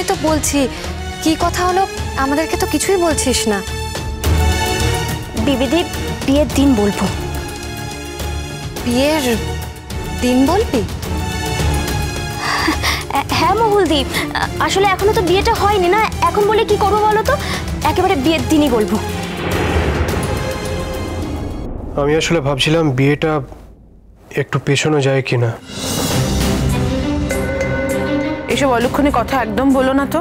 জন্যই তো বলছি, কি কথা হলো আমাদেরকে তো কিছুই বলছিস না। বিবিধি বিয়ের দিন বলবো। বিয়ের দিন বলবি? হ্যাঁ মহুলদি, আসলে এখনো তো বিয়েটা হয়নি না, এখন বলে কি করবো বলো তো, একেবারে বিয়ের দিনই বলবো। আমি আসলে ভাবছিলাম বিয়েটা একটু পেছানো যায় কিনা। এসব অলক্ষণে কথা একদম বলো না তো,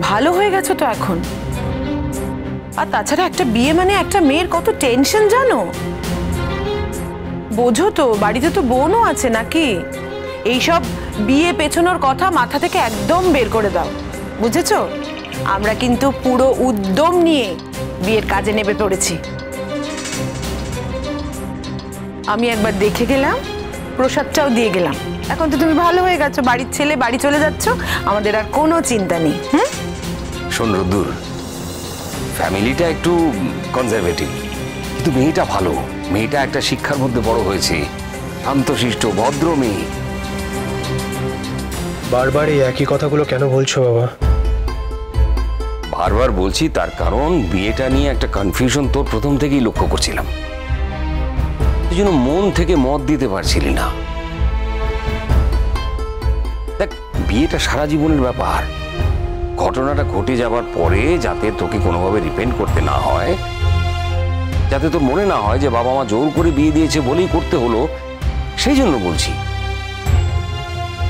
ভালো হয়ে গেছো তো এখন। আর তাছাড়া একটা বিয়ে মানে একটা মেয়ের কত টেনশন জানো, বোঝো তো, বাড়িতে তো বোনও আছে নাকি। এইসব বিয়ে পেছনোর কথা মাথা থেকে একদম বের করে দাও, বুঝেছো? আমরা কিন্তু পুরো উদ্যম নিয়ে বিয়ের কাজে নেমে পড়েছি। আমি একবার দেখে গেলাম, প্রসাদটাও দিয়ে গেলাম। এখন তো তুমি ভালো হয়ে গেছো, বাড়ির ছেলে, বাড়ি চলে যাচ্ছ, আমাদের আর কোনো চিন্তা নেই। শোন রুদ্দুর, ফ্যামিলিটা একটু কনজারভেটিভ, কিন্তু মেয়েটা ভালো। মেয়েটা একটা শিক্ষার মধ্যে বড় হয়েছে, শান্তশিষ্ট ভদ্র মেয়ে। বারবার এই একই কথাগুলো কেন বলছো বাবা? বারবার বলছি তার কারণ বিয়েটা নিয়ে একটা কনফিউশন তোর প্রথম থেকেই লক্ষ্য করছিলাম, এই জন্য মন থেকে মত দিতে পারছিলি না। দেখ, বিয়েটা সারা জীবনের ব্যাপার। ঘটনাটা ঘটে যাবার পরে যাতে তোকে কোনোভাবে রিপেন্ট করতে না হয়, যাতে তোর মনে না হয় যে বাবা মা জোর করে বিয়ে দিয়েছে বলেই করতে হলো, সেই জন্য বলছি।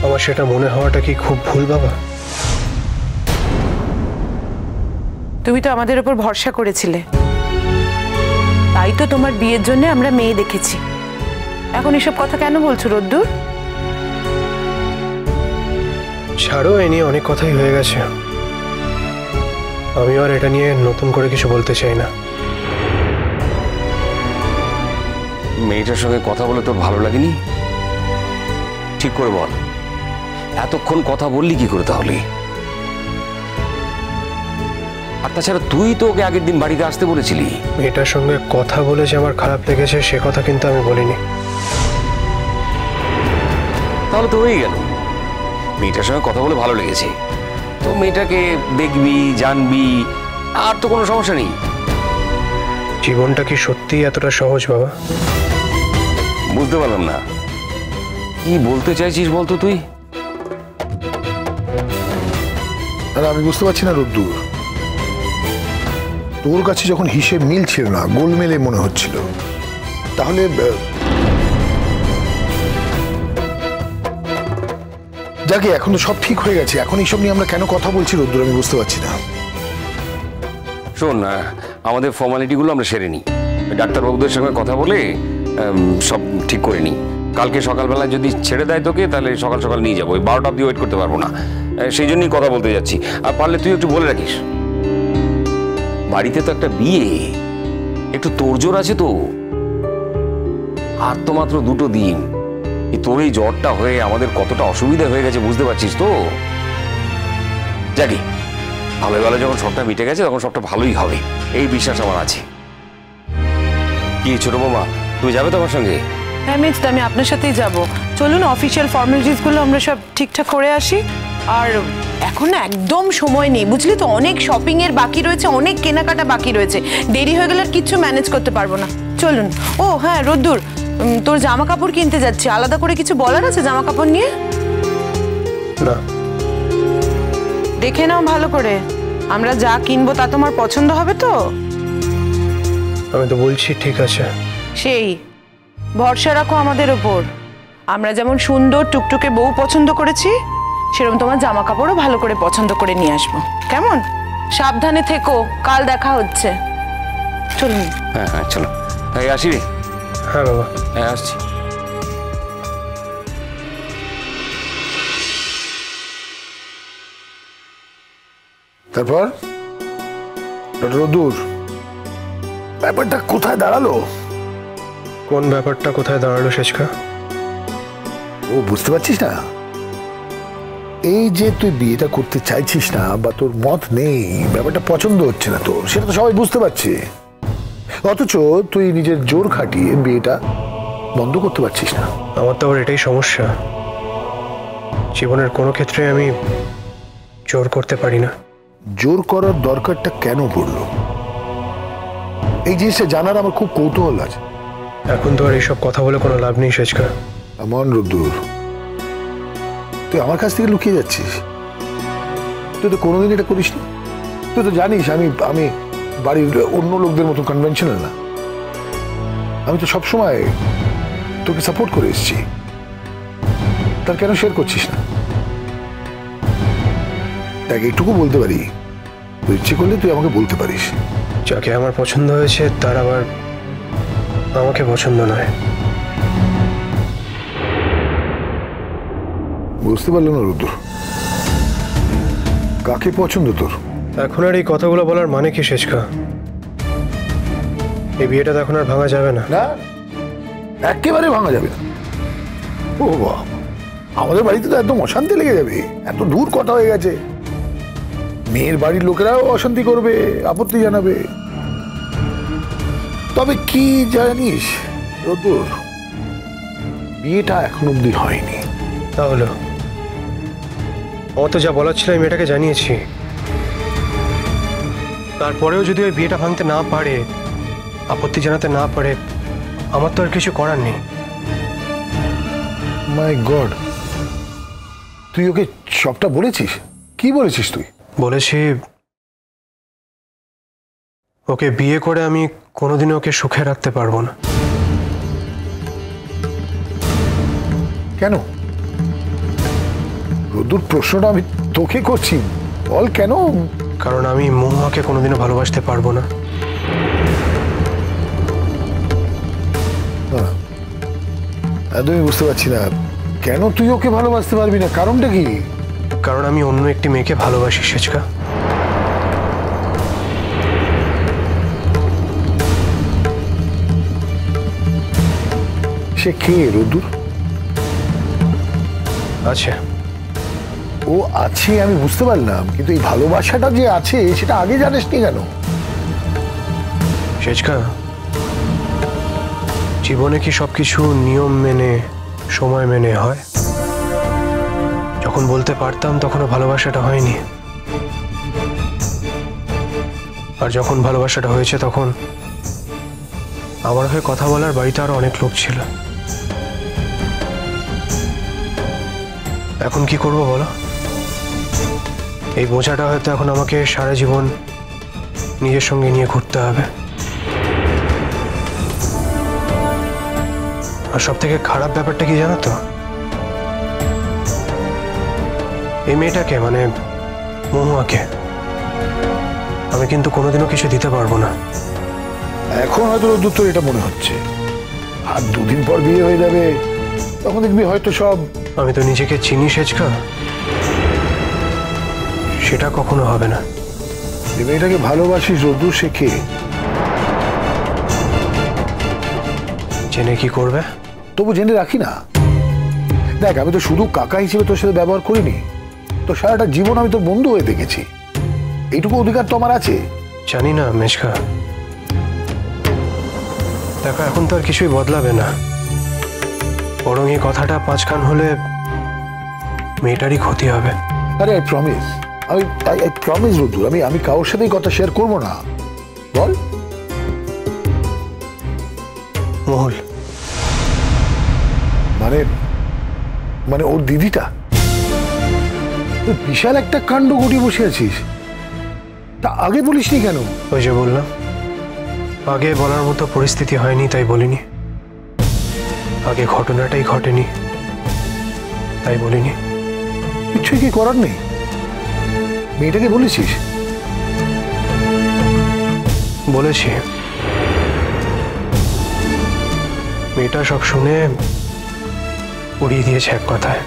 আমার সেটা মনে হওয়াটা কি খুব ভুল বাবা? তুমি তো আমাদের উপর ভরসা করেছিলে, তাই তো তোমার বিয়ের জন্য আমরা মেয়ে দেখেছি। এখন এসব কথা কেন বলছো রোদ্দুর? ছাড়ো, এ নিয়ে অনেক কথাই হয়ে গেছে। আমি আর এটা নিয়ে নতুন করে কিছু বলতে চাই না। মেয়েটার সঙ্গে কথা বলে তোর ভালো লাগেনি? ঠিক করে বল, এতক্ষণ কথা বললি কি করে তাহলে? আর তাছাড়া তুই তো ওকে আগের দিন বাড়িতে আসতে বলেছিলি। মেয়েটার সঙ্গে কথা বলে যে আমার খারাপ লেগেছে সে কথা কিন্তু আমি বলিনি। তাহলে তো হয়েই গেল, মেয়েটার সঙ্গে কথা বলে ভালো লেগেছে, তো মেয়েটাকে দেখবি, জানবি, আর তো কোনো সমস্যা নেই। জীবনটা কি সত্যিই এতটা সহজ বাবা? বুঝতে পারলাম না, কি বলতে চাইছিস বলতো তুই? আর আমি বুঝতে পারছি না রুদ্দুর, তোর কাছে যখন হিসেব মিলছিল না, গোলমেলে মনে হচ্ছিল, তাহলে যাকে এখন তো সব ঠিক হয়ে গেছে, এখন এইসব নিয়ে আমরা কেন কথা বলছি রুদ্দুর, আমি বুঝতে পারছি না। শোন না, আমাদের ফর্মালিটিগুলো আমরা সেরে নিই, ডাক্তারবাবুদের সঙ্গে কথা বলে সব ঠিক করে নিই। কালকে সকালবেলা যদি ছেড়ে দেয় তোকে, তাহলে সকাল সকাল নিয়ে যাবো। ওই 12টা অবধি ওয়েট করতে পারবো না, সেই জন্যই কথা বলতে যাচ্ছি। আর পারলে তুই একটু বলে রাখিস, বাড়িতে তো একটা বিয়ে, একটু তোড়জোড় আছে তো। আর তো মাত্র 2টো দিন, তোর এই জ্বরটা হয়ে আমাদের কতটা অসুবিধা হয়ে গেছে বুঝতে পারছিস তো। জানি ভালো ভালো যখন সবটা মিটে গেছে তখন সবটা ভালোই হবে, এই বিশ্বাস আমার আছে। কি ছোট বৌমা, তুমি যাবে তো আমার সঙ্গে? হ্যাঁ মেজদা, আমি আপনার সাথেই যাব। চলুন, অফিসিয়াল ফর্মালিটিসগুলো আমরা সব ঠিকঠাক করে আসি। আর এখন না একদম সময় নেই, বুঝলি তো, অনেক শপিং এর বাকি রয়েছে, অনেক কেনাকাটা বাকি রয়েছে। দেরি হয়ে গেলে আর কিচ্ছু ম্যানেজ করতে পারবো না। চলুন। ও হ্যাঁ রোদ্দুর, তোর জামা কাপড় কিনতে যাচ্ছি, আলাদা করে কিছু বলার আছে জামা কাপড় নিয়ে? না, দেখে নাও ভালো করে, আমরা যা কিনবো তা তোমার পছন্দ হবে তো? আমি তো বলছি ঠিক আছে। সেই ভরসা রাখো আমাদের ওপর। আমরা যেমন সুন্দর টুকটুকে বউ পছন্দ করেছি, সেরকম তোমার জামা কাপড়ও ভালো করে পছন্দ করে নিয়ে আসবো, কেমন? সাবধানে থেকো, কাল দেখা হচ্ছে। চলুন। হ্যাঁ হ্যাঁ চলো, এই আসি রে। হ্যাঁ বাবা, হ্যাঁ আসছি। তারপর রুদ্দুর, ব্যাপারটা কোথায় দাঁড়ালো? কোন ব্যাপারটা কোথায় দাঁড়ালো সেচকা? ও বুঝতে পারছিস না? এই যে তুই বিয়েটা করতে চাইছিস না বা তোর মত নেই, ব্যাপারটা পছন্দ হচ্ছে না তোর, সেটা তো সবাই বুঝতে পারছে। অথচ তুই নিজের জোর খাটিয়ে বিয়েটা বন্ধ করতে পারছিস না। আমার তো আবার এটাই সমস্যা, জীবনের কোনো ক্ষেত্রে আমি জোর করতে পারি না। জোর করার দরকারটা কেন পড়লো, এই জিনিসটা জানার আমার খুব কৌতূহল আছে। এখন তো আর এইসব কথা বলে কোনো লাভ নেই সেচকা। এমন রোদ্দুর, তুই আমার কাছ থেকে লুকিয়ে যাচ্ছিস? তুই তো কোনোদিন এটা করিসনি। তুই তো জানিস আমি আমি বাড়ির অন্য লোকদের মতো কনভেনশনাল না। আমি তো সবসময় তোকে সাপোর্ট করে এসেছি, তার কেন শেয়ার করছিস না? দেখ, এইটুকু বলতে পারি, তুই ইচ্ছে করলে তুই আমাকে বলতে পারিস। যাকে আমার পছন্দ হয়েছে তার আবার আমাকে পছন্দ নয়। বুঝতে পারলাম না রুদ্র, কাকে পছন্দ তোর? এখন আর এই কথাগুলো বলার মানে কি সেচকা? এই বিয়েটা তো এখন আর ভাঙা যাবে না। না, একেবারে ভাঙা যাবে না। ও বাবা, আমাদের বাড়িতে তো একদম অশান্তি লেগে যাবে। এত দূর কথা হয়ে গেছে, মেয়ের বাড়ির লোকেরাও অশান্তি করবে, আপত্তি জানাবে। তবে কি জানিস রোদ্দুর, বিয়েটা এখন অব্দি হয়নি। তাহলে আমার তো যা বলার ছিল আমি মেয়েটাকে জানিয়েছি। তারপরেও যদি ওই বিয়েটা ভাঙতে না পারে, আপত্তি জানাতে না পারে, আমার তো আর কিছু করার নেই। মাই গড, তুই ওকে সবটা বলেছিস? কি বলেছিস তুই? বলেছি ওকে বিয়ে করে আমি কোনোদিনও ওকে সুখে রাখতে পারবো না। কেন রোদ্দুর, প্রশ্নটা আমি তোকে করছি, বল কেন? কারণ আমি মহুয়াকে কোনোদিনও ভালোবাসতে পারবো না। একদমই বুঝতে পারছি না কেন তুই ওকে ভালোবাসতে পারবি না, কারণটা কি? কারণ আমি অন্য একটি মেয়েকে ভালোবাসি সেচকা। সে কে রোদ্দুর? আছে, ও আছে আমি বুঝতে পারলাম, কিন্তু এই ভালোবাসাটা যে আছে সেটা আগে জানিসনি কেন? সেচকা, জীবনে কি সবকিছু নিয়ম মেনে সময় মেনে হয়? যখন বলতে পারতাম তখনও ভালোবাসাটা হয়নি, আর যখন ভালোবাসাটা হয়েছে তখন আমার হয়ে কথা বলার বাড়িতে আরো অনেক লোক ছিল। এখন কি করব বলো? এই বোঝাটা হয়তো এখন আমাকে সারা জীবন নিজের সঙ্গে নিয়ে ঘুরতে হবে। আর সব থেকে খারাপ ব্যাপারটা কি জানো তো? এই মেয়েটাকে, মানে মহুয়াকে, আমি কিন্তু কোনোদিনও কিছু দিতে পারবো না। এখন হয়তো রোদ্দুর তোর এটা মনে হচ্ছে, আর দুদিন পর বিয়ে হয়ে যাবে, তখন দেখবি হয়তো সব। আমি তো নিজেকে চিনি সেচকা, সেটা কখনো হবে না। এই মেয়েটাকে ভালোবাসিস রোদ্দুর, সে কে? জেনে কি করবে? তবু জেনে রাখি না। দেখ, আমি তো শুধু কাকা হিসেবে তোর সাথে ব্যবহার করিনি, তো সারাটা জীবন আমি তোর বন্ধু হয়ে দেখেছি। এইটুকু অধিকার তো আমার আছে। জানি না মেশকা, দেখো এখন তো আর কিছুই বদলাবে না, বরং এই কথাটা পাঁচখান হলে মেয়েটারই ক্ষতি হবে। আরে আই প্রমিস, আই প্রমিস রোদ্দুর, আমি কারোর সাথেই কথা শেয়ার করবো না। বল। মহুল মানে মানে ওর দিদিটা? তুই বিশাল একটা কাণ্ড ঘটিয়ে বসে আছিস, তা আগে বলিসনি কেন? ওই যে বললাম, আগে বলার মতো পরিস্থিতি হয়নি তাই বলিনি। আগে ঘটনাটাই ঘটেনি তাই বলিনি। কিছুই কি করার নেই? মেয়েটাকে বলেছিস? বলেছি, মেয়েটা সব শুনে উড়িয়ে দিয়েছে এক কথায়।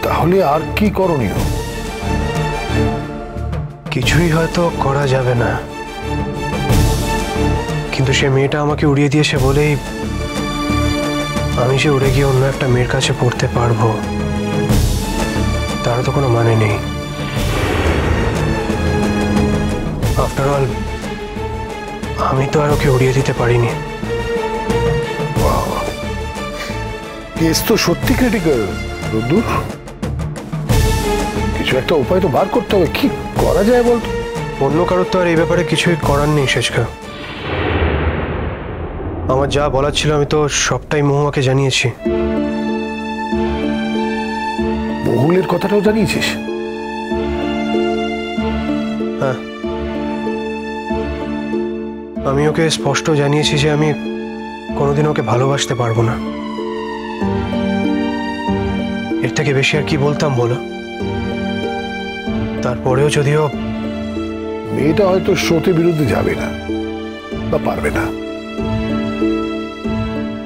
তাহলে আর কি করণীয়? কিছুই হয়তো করা যাবে না, কিন্তু সে মেয়েটা আমাকে উড়িয়ে দিয়েছে বলেই আমি যে উড়ে গিয়ে অন্য একটা মেয়ের কাছে পড়তে পারবো তার তো কোনো মানে নেই। আফটার অল আমি তো আর ওকে উড়িয়ে দিতে পারিনি। কেস তো সত্যি ক্রিটিক্যাল রোদ্দুর, কিছু একটা উপায় তো বার করতে হবে। কি করা যায় বলতো? অন্য কারোর তো আর এই ব্যাপারে কিছুই করার নেই শেষকা। আমার যা বলার ছিল আমি তো সবটাই মহুয়াকে জানিয়েছি। বহুলের কথাটাও জানিয়েছিস? হ্যাঁ, আমি ওকে স্পষ্ট জানিয়েছি যে আমি কোনোদিন ওকে ভালোবাসতে পারবো না। এর থেকে বেশি আর কি বলতাম বলো? তারপরেও যদিও মেয়েটা হয়তো স্রোতের বিরুদ্ধে যাবে না বা পারবে না।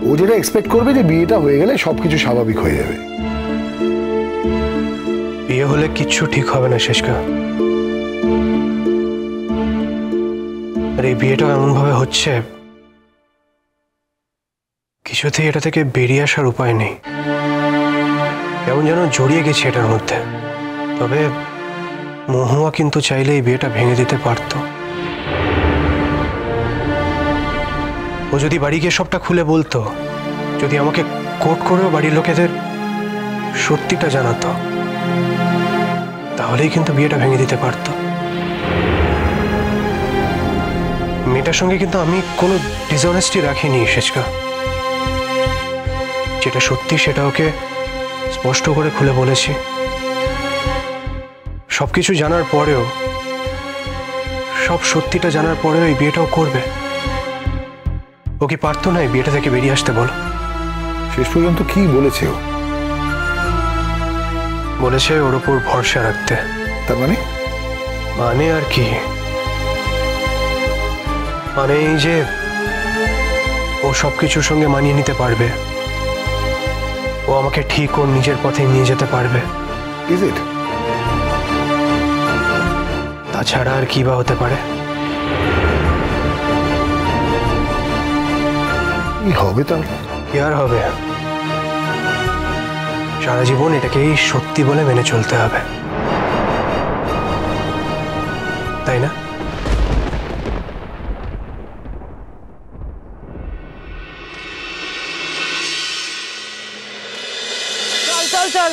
ও যেটা এক্সপেক্ট করবে যে বিয়েটা হয়ে গেলে সবকিছু স্বাভাবিক হয়ে যাবে। বিয়ে হলে কিচ্ছু ঠিক হবে না শেষকা। আর এই বিয়েটা এমন ভাবে হচ্ছে কিছুতেই এটা থেকে বেরিয়ে আসার উপায় নেই। কেমন যেন জড়িয়ে গেছি এটার মধ্যে। তবে মহুয়া কিন্তু চাইলে এই বিয়েটা ভেঙে দিতে পারত। ও যদি বাড়ি গিয়ে সবটা খুলে বলতো, যদি আমাকে কোর্ট করেও বাড়ির লোকেদের সত্যিটা জানাতো, তাহলেই কিন্তু বিয়েটা ভেঙে দিতে পারত। মেয়েটার সঙ্গে কিন্তু আমি কোনো ডিসঅনেস্টি রাখিনি শেষকা। যেটা সত্যি সেটা ওকে স্পষ্ট করে খুলে বলেছি। সবকিছু জানার পরেও, সব সত্যিটা জানার পরেও এই বিয়েটাও করবে। ও কি পারতো না এই বিয়েটা থেকে বেরিয়ে আসতে? বলো। শেষ পর্যন্ত কি বলেছে ও? বলেছে ওর ওপর ভরসা রাখতে। তার মানে? মানে আর কি, মানে এই যে ও সবকিছুর সঙ্গে মানিয়ে নিতে পারবে, ও আমাকে ঠিক ওর নিজের পথে নিয়ে যেতে পারবে। Is it? তাছাড়া আর কি বা হতে পারে? কি হবে তাহলে? কি আর হবে? সারা জীবন এটাকেই সত্যি বলে মেনে চলতে হবে, তাই না? চল চল।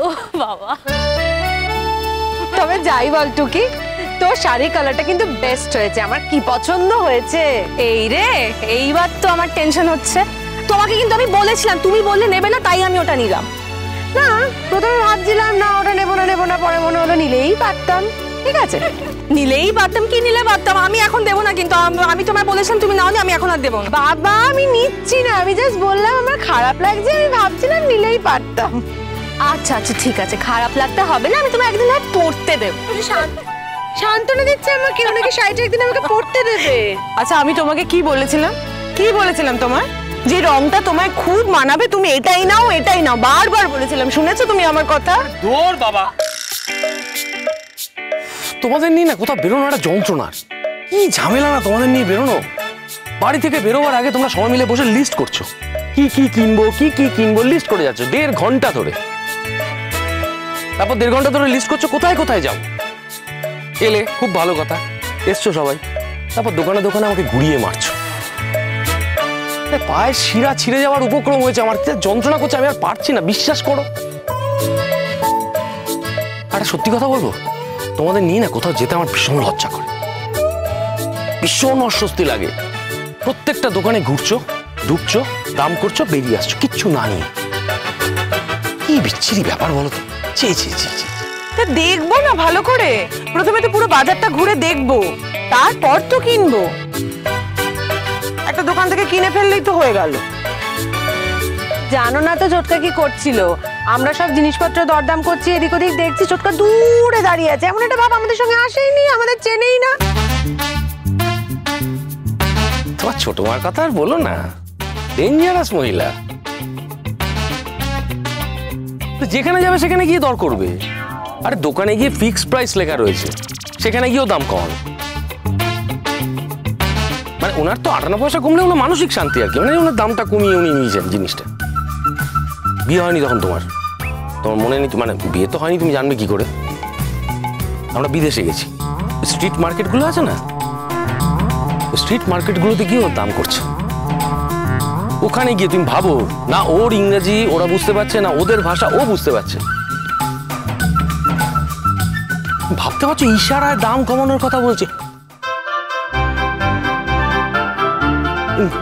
ও বাবা, তবে যাই বল টুকি, তোর শাড়ি কালারটা কিন্তু বেস্ট হয়েছে, আমার কি পছন্দ হয়েছে। এই রে, এইবার তো আমার টেনশন হচ্ছে। তোমাকে কিন্তু আমি বলেছিলাম, তুমি বললে নেবে না, তাই আমি ওটা নিলাম। না, প্রথমে ভাবছিলাম না ওটা নেবো না, পরে মনে হলো নিলেই পারতাম। ঠিক আছে, নিলেই পারতাম, কি নিলে পারতাম। আমি এখন দেবো না, কিন্তু আমি তোমায় বলেছিলাম তুমি নাও নি, আমি এখন আর দেবো না। বাবা আমি নিচ্ছি না, আমি জাস্ট বললাম আমার খারাপ লাগছে, আমি ভাবছিলাম নিলেই পারতাম। আচ্ছা আচ্ছা ঠিক আছে, খারাপ লাগতে হবে না, আমি তোমায় একদিন আর পড়তে দেবো। শান্তনা দিচ্ছে আমাকে, ওনাকে শাড়িটা একদিন আমাকে পরতে দেবে। আচ্ছা আমি তোমাকে কি বলেছিলাম তোমার যে রংটা তোমায় খুব মানাবে, তুমি এটাই নাও বারবার বলেছিলাম, শুনেছো তুমি আমার কথা? দূর বাবা, তোমাদের নিয়ে না কোথাও বেরোনো একটা যন্ত্রণার। কি ঝামেলা না তোমাদের নিয়ে বেরোনো। বাড়ি থেকে বেরোবার আগে তোমরা সবাই মিলে বসে লিস্ট করছো, কি কি কিনবো লিস্ট করে যাচ্ছ 1.5 ঘন্টা ধরে। তারপর 1.5 ঘন্টা ধরে লিস্ট করছো কোথায় কোথায় যাও। এলে খুব ভালো কথা, এসছো সবাই, তারপর দোকানে দোকানে আমাকে ঘুরিয়ে মারছো। পায়ের শিরা ছিঁড়ে যাওয়ার উপক্রম হয়েছে আমার, যন্ত্রণা করছে, আমি আর পারছি না, বিশ্বাস করো। আর সত্যি কথা বলবো, তোমাদের নিয়ে না কোথাও যেতে আমার ভীষণ লজ্জা করে, ভীষণ অস্বস্তি লাগে। প্রত্যেকটা দোকানে ঘুরছো, ঢুকছো, দাম করছো, বেরিয়ে আসছো কিচ্ছু না নিয়ে। কি বিচ্ছিরি ব্যাপার বলো তো। দেখবো না ভালো করে, প্রথমে তো পুরো বাজারটা ঘুরে দেখবো, তারপর তো কিনবো। একটা দোকান থেকে কিনে ফেললেই তো হয়ে গেল। জানো না তো ছোটকা কি করছিল? আমরা সব জিনিসপত্র দরদাম করছি, এদিক ওদিক দেখছি, ছোটকা দূরে দাঁড়িয়ে আছে। এমন একটা ভাব আমাদের সঙ্গে আসেইনি, আমাদের চেনেই না। তোমার ছোট মার কথা আর বলো না, ডেঞ্জারাস মহিলা। যেখানে যাবে সেখানে গিয়ে দর করবে। আরে দোকানে গিয়ে ফিক্সড প্রাইস লেখা রয়েছে, সেখানে গিয়েও দাম কমানো। মানে ওনার তো 58 পয়সা কমলে ওনার মানসিক শান্তি আর কি, মানে ওনার দামটা কমিয়ে উনি নিয়েছেন জিনিসটা। বিয়ে হয়নি তখন তোমার মনে নেই? মানে বিয়ে তো হয়নি, তুমি জানবে কি করে? আমরা বিদেশে গেছি, স্ট্রিট মার্কেটগুলো আছে না, স্ট্রিট মার্কেটগুলোতে গিয়েও দাম করছে। ওখানে গিয়ে তুমি ভাবো না ওর ইংরেজি ওরা বুঝতে পারছে না ওদের ভাষা ও বুঝতে পারছে। ভাবতে পারছো ইশারায় দাম কমানোর কথা বলছে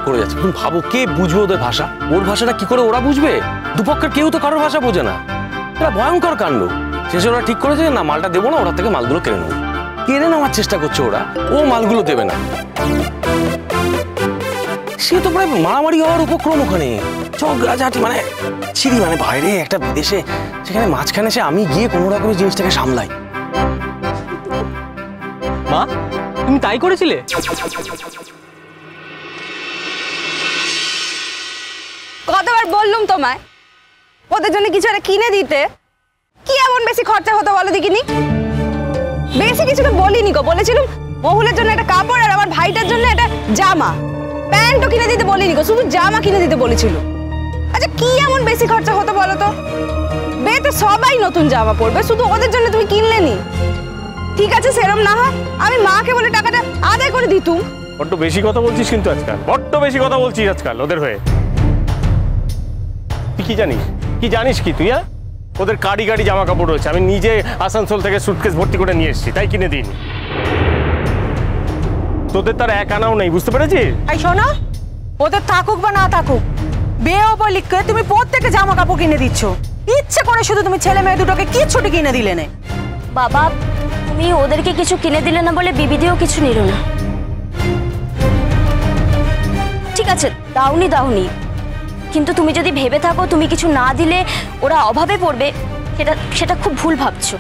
করে যাচ্ছে। তুমি ভাবো কে বুঝবে ওদের ভাষা? ওর ভাষাটা কি করে ওরা বুঝবে? দুপক্ষের কেউ তো কারোর ভাষা বোঝে না। এটা ভয়ঙ্কর কাণ্ড। শেষে ওরা ঠিক করেছে না মালটা দেবো না, ওরা থেকে মালগুলো কেড়ে নেবো। কেড়ে নেওয়ার চেষ্টা করছে ওরা, ও মালগুলো দেবে না। সে তো প্রায় মারামারি হওয়ার উপক্রম ওখানে, ঝগড়াঝাটি মানে ছিরি মানে বাইরে একটা বিদেশে, সেখানে মাঝখানে সে আমি গিয়ে কোনো রকমের জিনিসটাকে সামলাই। মা তুমি তাই করেছিলে? কতবার বললুম তোমায় ওদের জন্য কিছু একটা কিনে দিতে, কি এমন বেশি খরচা হতো বলো দেখিনি? বেশি কিছু তো বলিনি গো, বলেছিলাম মহুলের জন্য একটা কাপড় আর আমার ভাইটার জন্য একটা জামা প্যান্টও কিনে দিতে বলিনি গো, শুধু জামা কিনে দিতে বলেছিল। আচ্ছা কি এমন বেশি খরচা হতো বলো তো? বিয়েতে সবাই নতুন জামা পরবে, শুধু ওদের জন্য তুমি কিনলে নি? ঠিক আছে সেরম না হয় আমি মাকে বলে টাকাটা আদায় করে দিতুম। বড্ড বেশি কথা বলছিস কিন্তু আজকাল, বড্ড বেশি কথা বলছিস আজকাল ওদের হয়ে। তুই কি জানিস, কি জানিস কি তুই? ওদের কাড়ি কাড়ি জামা কাপড় রয়েছে, আমি নিজে আসানসোল থেকে সুটকেস ভর্তি করে নিয়ে এসেছি, তাই কিনে দিইনি। তোদের তার এক আনাও নেই, বুঝতে পেরেছিস? এই শোনো, ওদের থাকুক বা না থাকুক, বিয়ে উপলক্ষে তুমি প্রত্যেকে জামা কাপড় কিনে দিচ্ছ, ইচ্ছে করে শুধু তুমি ছেলে মেয়ে দুটোকে কি ছুটি কিনে দিলে না? বাবা তুমি ওদেরকে কিছু কিনে দিলে না বলে বিবিদিও কিছু নিল না। ঠিক আছে দাওনি দাওনি, কিন্তু তুমি যদি ভেবে থাকো তুমি কিছু না দিলে ওরা অভাবে পড়বে, সেটা খুব ভুল ভাবছো।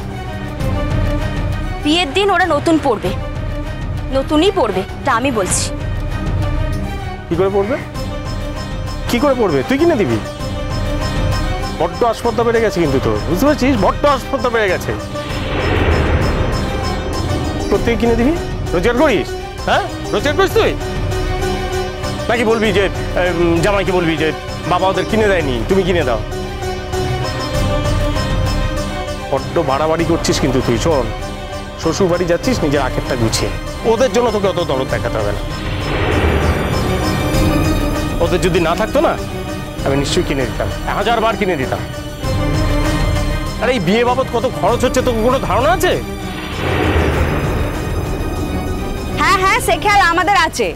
বিয়ের দিন ওরা নতুন পড়বে, নতুনই পড়বে, তা আমি বলছি। কি করে পড়বে? কি করে পড়বে? তুই কিনে দিবি? বড্ড আসপর্দা বেড়ে গেছে কিন্তু তোর, বুঝতে পারছিস? বড্ড আসপর্দা বেড়ে গেছে। প্রত্যেকে কিনে দিবি? রোজগার করিস? হ্যাঁ রোজগার করিস তুই? নাকি বলবি যে জামাইকে বলবি যে বাবা ওদের কিনে দেয়নি, তুমি কিনে দাও? বড্ড বাড়াবাড়ি করছিস কিন্তু তুই। শোন, শ্বশুর বাড়ি যাচ্ছিস নিজের আখেরটা গুছিয়ে, ওদের জন্য তোকে অত দরদ দেখাতে হবে না। ওদের যদি না থাকতো না আমি নিশ্চয়ই কিনে দিতাম, 1000 বার কিনে দিতাম। আরে এই বিয়ে বাবদ কত খরচ হচ্ছে তোর কোনো ধারণা আছে? হ্যাঁ হ্যাঁ সে খেয়াল আমাদের আছে,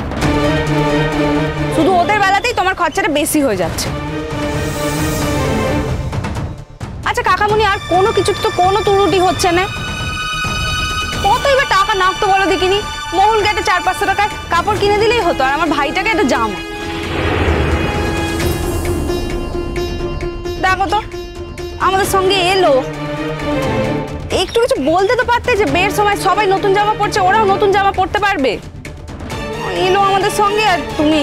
শুধু ওদের বেলাতেই তোমার খরচাটা বেশি হয়ে যাচ্ছে। আচ্ছা কাকামুনি আর কোনো কিছু তো কোনো ত্রুটি হচ্ছে না, কতই বা টাকা নাকতো বলো দেখিনি? মহুলকে একটা 400-500 টাকার কাপড় কিনে দিলেই হতো, আর আমার ভাইটাকে একটা জামা। দেখো তো আমাদের সঙ্গে এলো, একটু কিছু বলতে তো পারতে যে বিয়ের সময় সবাই নতুন জামা পরছে, ওরাও নতুন জামা পরতে পারবে। এলো আমাদের সঙ্গে আর তুমি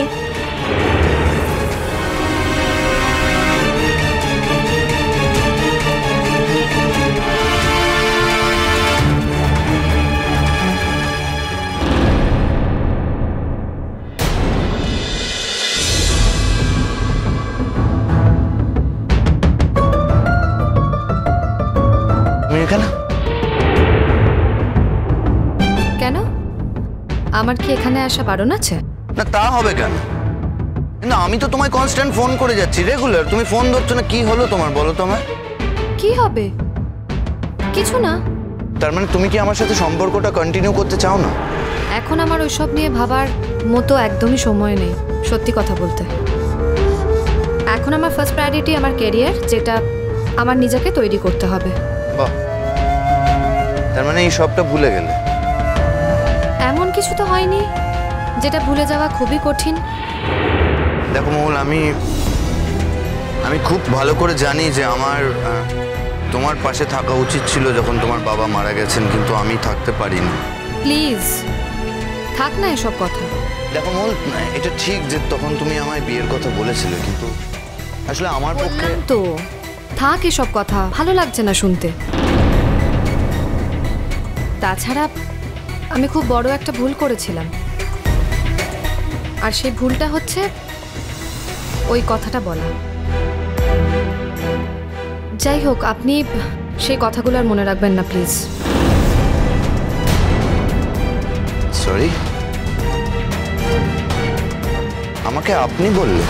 কেন? আমার কি এখানে আসা বারণ আছে? না তা হবে কেন? না আমি তো তোমায় কনস্ট্যান্ট ফোন করে যাচ্ছি রেগুলার, তুমি ফোন ধরছো না, কি হলো তোমার বলো তো আমায়? কি হবে? কিছু না। তার মানে তুমি কি আমার সাথে সম্পর্কটা কন্টিনিউ করতে চাও না? এখন আমার ওইসব নিয়ে ভাবার মতো একদমই সময় নেই, সত্যি কথা বলতে। এখন আমার ফার্স্ট প্রায়োরিটি আমার ক্যারিয়ার, যেটা আমার নিজেকে তৈরি করতে হবে। বাহ, তার মানে এই সবটা ভুলে গেলে? এমন কিছু তো হয়নি যেটা ভুলে যাওয়া খুবই কঠিন। দেখো মহুল, আমি খুব ভালো করে জানি যে আমার তোমার পাশে থাকা উচিত ছিল যখন তোমার বাবা মারা গেছেন, কিন্তু আমি থাকতে পারিনি। প্লিজ থাক না এসব কথা। দেখো মহুল, এটা ঠিক যে তখন তুমি আমায় বিয়ের কথা বলেছিলে, কিন্তু আসলে আমার পক্ষে তো থাক এসব কথা, ভালো লাগছে না শুনতে। তাছাড়া আমি খুব বড় একটা ভুল করেছিলাম, আর সেই ভুলটা হচ্ছে ওই কথাটা বলা। যাই হোক, আপনি সেই কথাগুলো আর মনে রাখবেন না প্লিজ। সরি, আমাকে আপনি বললে?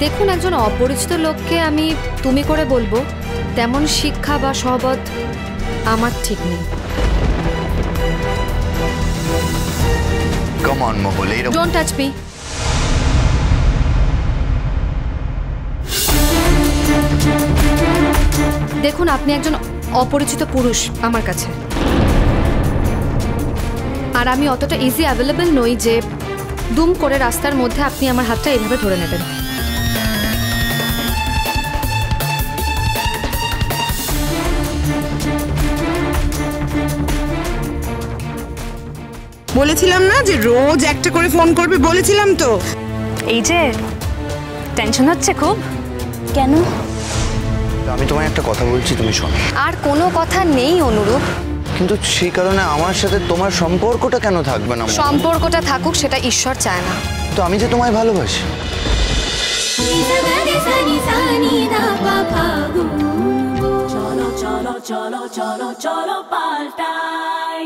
দেখুন, একজন অপরিচিত লোককে আমি তুমি করে বলবো তেমন শিক্ষা বা সহবত আমার ঠিক নেই। Come on Mohul, don't touch me. দেখুন, আপনি একজন অপরিচিত পুরুষ আমার কাছে, আর আমি অতটা ইজি অ্যাভেলেবল নই যে দুম করে রাস্তার মধ্যে আপনি আমার হাতটা এইভাবে ধরে নেবেন। বলেছিলাম না যে রোজ একটা করে ফোন করবে, বলেছিলাম তো। এই যে টেনশন হচ্ছে খুব, কেন? আমি তোমায় একটা কথা বলছি, তুমি শোনো। আর কোনো কথা নেই অনুরূপ, কিন্তু সেই কারণে আমার সাথে তোমার সম্পর্কটা কেন থাকবে না? সম্পর্কটা থাকুক সেটা ঈশ্বর চায় না। তো আমি যে তোমায় ভালোবাসি। চলো চলো চলো চলো চলো পাল্টাই।